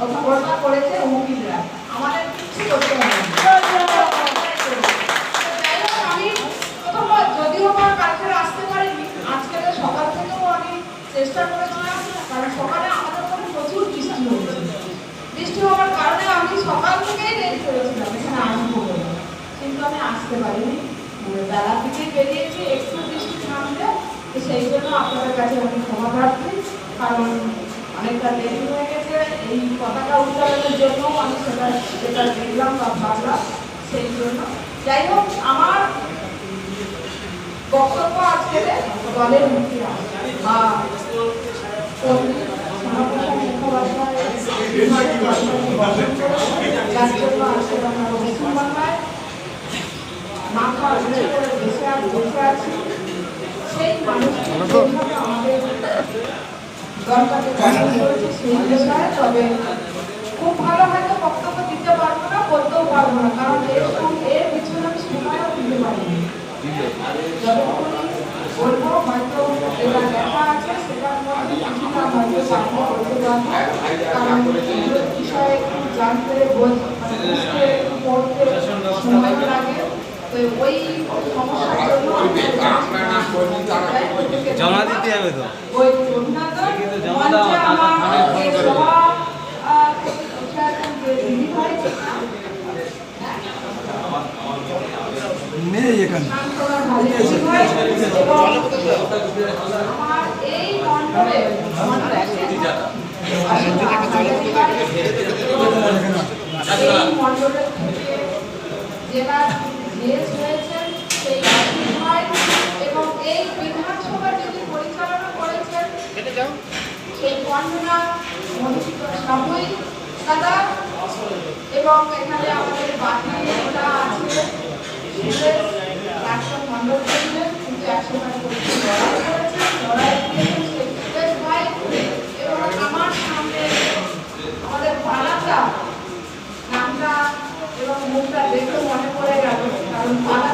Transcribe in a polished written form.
ওটা করেছে উকিলরা, আমাদের কিছু করতে হবে না। যাই হোক, আমি প্রথমবার যদিও আমার কাছে আসতে পারিনি, আজকে সকাল থেকেও আমি চেষ্টা করেছিলাম, কারণ সকালে আমাদের ওখানে প্রচুর বৃষ্টি হয়েছে। বৃষ্টি হওয়ার কারণে আমি সকাল থেকেই রেডি করেছিলাম এখানে আসবো বলে, কিন্তু আমি আসতে পারিনি। বেলা থেকেই বেরিয়েছি, একটু বৃষ্টি থামলে, তো সেই জন্য আপনাদের কাছে আমি ক্ষমা প্রার্থী, কারণ অনেকটা দেরি হয়ে গেছে। এই পতাকা উত্তোলনের জন্য আমি সেটা দেখলাম বা ভাবলাম, সেই জন্য। যাই হোক, আমার বক্তব্য আজকে দলের মুখিয়া বা মাথা উঁচু করে বসে আছি, সেই মানুষটি আমাদের দলটাকে গঠন করেছে সেই বিষয়ে। তবে খুব ভালো হয়তো বক্তব্য দিতে পারবো না, বলতেও পারবো না, কারণ এর পিছনে আমি সময়ও দিতে পারিনি। যতক্ষণ বলবো হয়তো যেটা লেখা আছে সেটার মধ্যে কিছুটা হয়তো সামনে বলতে পারবো, কারণ এই বিষয়ে জানতে বুঝতে পড়তে সময় লাগে। তো ওই সমস্যার জন্য জমা দিতে হবে, তো ওই জমা দেওয়া নেই এখানে। আমার এই মন্ডলে জেলার জিএস রয়েছেন সেই ভাই, এবং এই বিধানসভা যিনি পরিচালনা করেছেন সেই বন্দনা সাময়িক দাদা, এবং এখানে আমাদের বাকিরা আছে একজন মন্ডল ছিলেন, কিন্তু একসময় লড়াই করেছেন, লড়াই দিয়েছেন সেই সুরেশ ভাই। এবং আমার সামনে আমাদের পাড়াটা নামটা এবং মুখটা দেখে মনে পড়ে গেল, কারণ পাড়া